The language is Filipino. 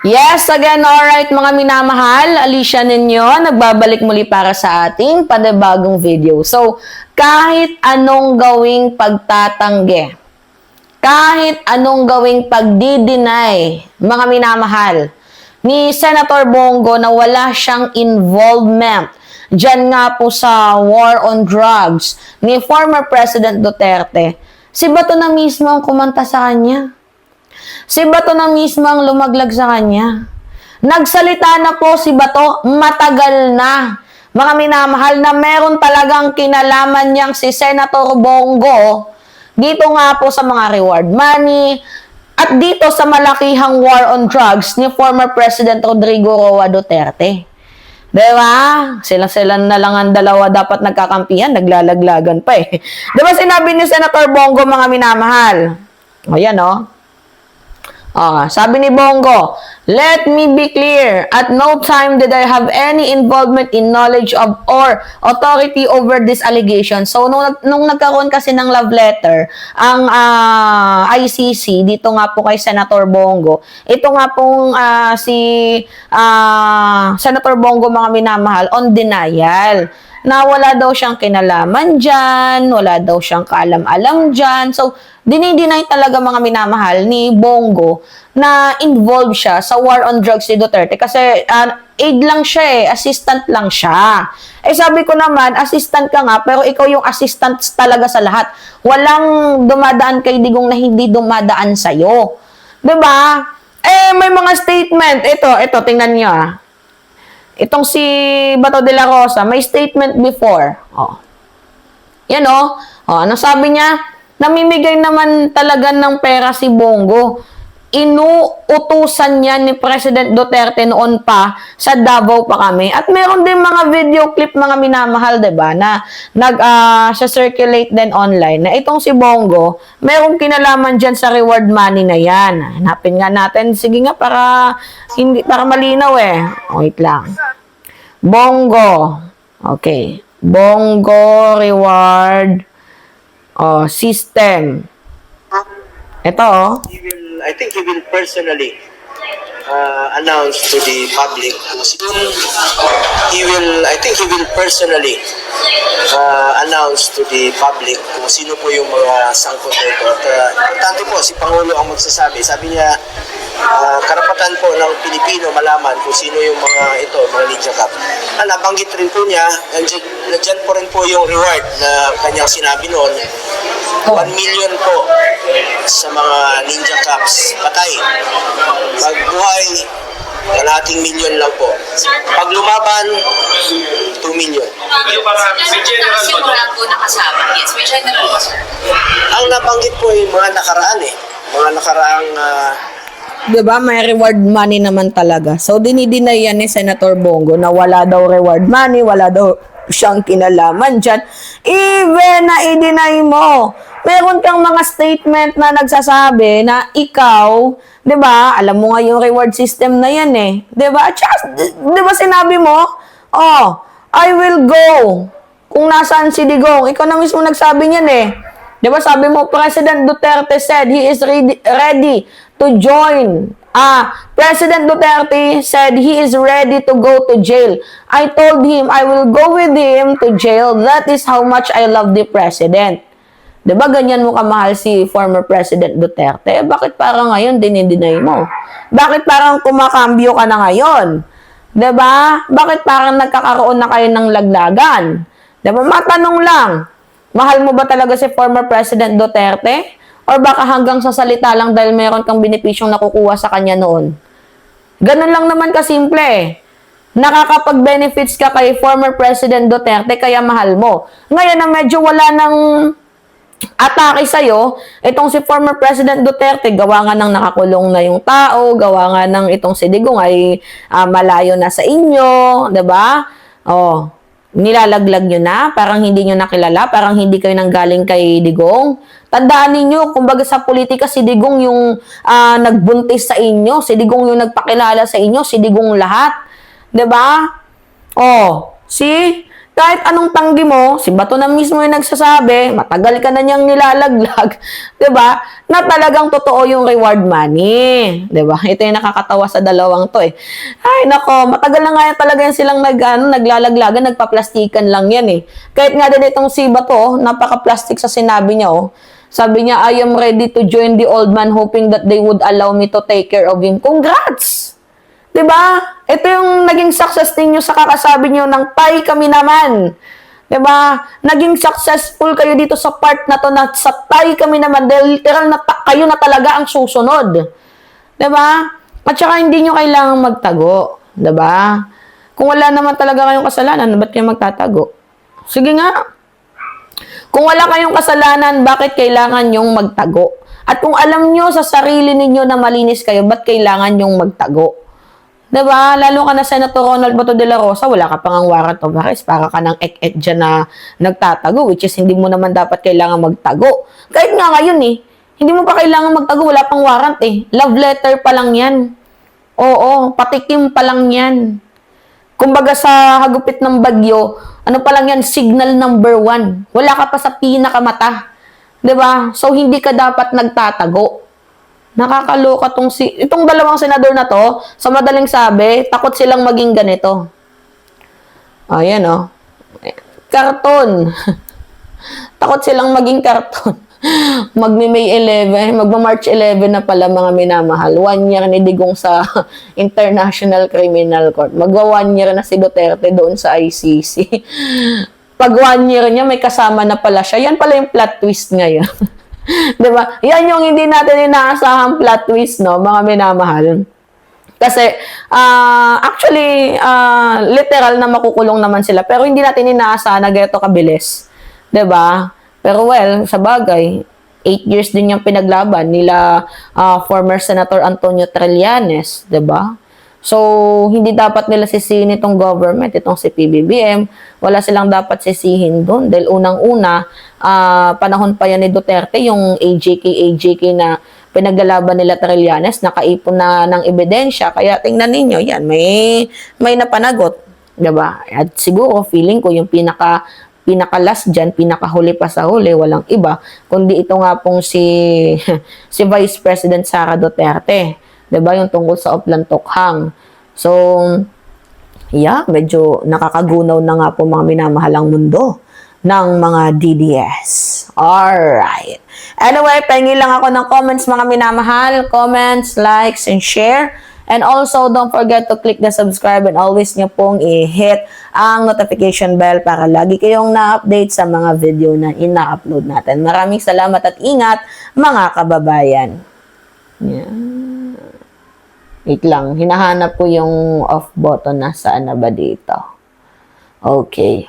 Yes, again, alright mga minamahal, Alicia ninyo, nagbabalik muli para sa ating panibagong video. So, kahit anong gawing pagtatanggi, kahit anong gawing pagdi-deny, mga minamahal, ni Senator Bongo na wala siyang involvement dyan nga po sa war on drugs ni former President Duterte, si Bato na mismo ang kumanta sa kanya. Si Bato na mismo ang lumaglag sa kanya. Nagsalita na po si Bato matagal na. Mga minamahal na meron talagang kinalaman niyang si Senator Bongo dito nga po sa mga reward money at dito sa malakihang war on drugs ni former President Rodrigo Roa Duterte. Diba? Sila na lang ang dalawa dapat nagkakampihan, naglalaglagan pa eh. Diba sinabi ni Senator Bongo, mga minamahal? O yan o. Sabi ni Bongo, "Let me be clear, at no time did I have any involvement in knowledge of or authority over this allegation." So, nung nagkaroon kasi ng love letter, ang ICC, dito nga po kay Senator Bongo, ito nga pong si Senator Bongo, mga minamahal, on denial na wala daw siyang kinalaman dyan, wala daw siyang kaalam-alam dyan. So, dinideny talaga, mga minamahal, ni Bongo na involved siya sa war on drugs ni Duterte kasi aid lang siya eh, assistant lang siya. Eh sabi ko naman, assistant ka nga, pero ikaw yung assistant talaga sa lahat. Walang dumadaan kay Digong na hindi dumadaan sa'yo. Diba? Eh, may mga statement. Ito, tingnan nyo Itong si Bato de la Rosa, may statement before. Yan ano sabi niya? Namimigay naman talaga ng pera si Bongo. Inuutusan niya ni President Duterte noon pa, sa Davao pa kami. At meron din mga video clip, mga minamahal, diba, na nag-circulate din online, na itong si Bongo, merong kinalaman dyan sa reward money na yan. Hanapin nga natin. Sige nga, para malinaw Wait lang. Bongo. Okay. Bongo reward system. Ito I think he will personally announce to the public. I think he will personally announce to the public kung sino po yung mga sangkot nito. At importante po, si Pangulo ang magsasabi. Sabi niya, karapatan po ng Pilipino malaman kung sino yung mga Ninja Cup. Nabanggit rin po niya, nandiyan po rin po yung reward na kanyang sinabi noon, 1 million po sa mga Ninja Cups patay. Pagbuhay, kalahating milyon lang po. Pag lumaban, 2 million. Yung rango na kasama. Yes, may general po, sir. Ang nabanggit po yung mga nakaraan Mga nakaraang diba, may reward money naman talaga. So, dinidinay yan ni Senator Bongo na wala daw reward money, wala daw siyang kinalaman dyan. Even na i-deny mo, meron kang mga statement na nagsasabi na ikaw, diba, alam mo nga yung reward system na yan Diba? At saka, diba sinabi mo, I will go kung nasaan si Digong. Ikaw na mismo nagsabi niyan Diba sabi mo, President Duterte said he is ready to join. President Duterte said he is ready to go to jail. I told him I will go with him to jail. That is how much I love the president. Diba ganyan mo kamahal si former President Duterte? Bakit parang ngayon dinideny mo? Bakit parang kumakambyo ka na ngayon? Diba? Bakit parang nagkakaroon na kayo ng laglagan? Diba? Matanong lang. Mahal mo ba talaga si former President Duterte? Or baka hanggang sa salita lang dahil meron kang benepisyong nakukuha sa kanya noon? Ganun lang naman kasimple Nakakapag-benefits ka kay former President Duterte kaya mahal mo. Ngayon na medyo wala nang atake sa'yo, itong si former President Duterte, gawa nga ng nakakulong na yung tao, gawa nga ng itong si Digong ay malayo na sa inyo, diba? Nilalaglag nyo na, parang hindi nyo nakilala, parang hindi kayo nanggaling kay Digong. Tandaan ninyo, kumbaga sa politika, si Digong yung nagbuntis sa inyo, si Digong yung nagpakilala sa inyo, si Digong lahat. Diba? See? kahit anong tanggi mo, si Bato na mismo yung nagsasabi, matagal ka na niyang nilalaglag, 'di ba? Na talagang totoo yung reward money, 'di ba? Ito yung nakakatawa sa dalawang 'to eh. Ay nako, matagal na nga yan talaga yan silang naglalaglagan, nagpaplastikan lang yan eh. Kahit nga din itong si Bato, napaka-plastic sa sinabi niya oh. Sabi niya, I am ready to join the old man hoping that they would allow me to take care of him. Congrats! 'Di ba? Ito yung naging success ninyo sa kakasabi niyo ng pay kami naman. 'Di ba? Naging successful kayo dito sa part na to na sa pay kami naman. Dahil literal na kayo na talaga ang susunod. 'Di ba? At saka hindi niyo kailangang magtago, 'di ba? Kung wala naman talaga kayong kasalanan, ba't kayo magtatago? Sige nga. Kung wala kayong kasalanan, bakit kailangan nyong magtago? At kung alam nyo sa sarili ninyo na malinis kayo, ba't kailangan nyong magtago? Diba? Lalo ka na Senator Ronald Bato de la Rosa, wala ka pang warrant of arrest, para ka ng ek-ek dyan na nagtatago, which is hindi mo naman dapat kailangan magtago. Kahit nga ngayon eh, hindi mo pa kailangan magtago, wala pang warrant eh. Love letter pa lang yan. Oo, patikim pa lang yan. Kumbaga sa hagupit ng bagyo, ano pa lang yan, signal number 1. Wala ka pa sa pinakamata. 'Di ba? So, hindi ka dapat nagtatago. Nakakaloka itong dalawang senador na to, sa madaling sabi, takot silang maging ganito. Ayan oh. Karton. Takot silang maging karton. Magmi-May 11, magma-March 11 na pala mga minamahal. 1 year ni Digong sa International Criminal Court. Magwa 1 year na si Duterte doon sa ICC. Pag 1 year niya, may kasama na pala siya. Yan pala yung plot twist ngayon. Diba? Yan yung hindi natin inaasahang plot twist, no, mga minamahal. Kasi, actually, literal na makukulong naman sila. Pero hindi natin inaasahan na ganito kabilis. Diba? Pero well, sa bagay, 8 years din yung pinaglaban nila former Senator Antonio Trillanes, 'di ba? So, hindi dapat nila sisihin itong government, itong si PBBM. Wala silang dapat sisihin doon dahil unang-una, panahon pa yan ni Duterte, yung AJK na pinaglalaban nila Trillanes, nakaipon na ng ebidensya. Kaya tingnan ninyo, yan, may napanagot, 'di ba? At siguro, feeling ko yung pinaka-last dyan, pinakahuli pa sa huli, walang iba, kundi ito nga pong si Vice President Sara Duterte. 'Di ba? Yung tungkol sa Oplan Tokhang. So, yeah, medyo nakakagunaw na nga po mga minamahalang mundo ng mga DDS. Alright. Anyway, pahingi lang ako ng comments mga minamahal. Comments, likes, and share. And also, don't forget to click the subscribe and always nyo pong i-hit ang notification bell para lagi kayong na-update sa mga video na ina-upload natin. Maraming salamat at ingat, mga kababayan. Yan. Wait lang, hinahanap ko yung off button na saan na ba dito. Okay.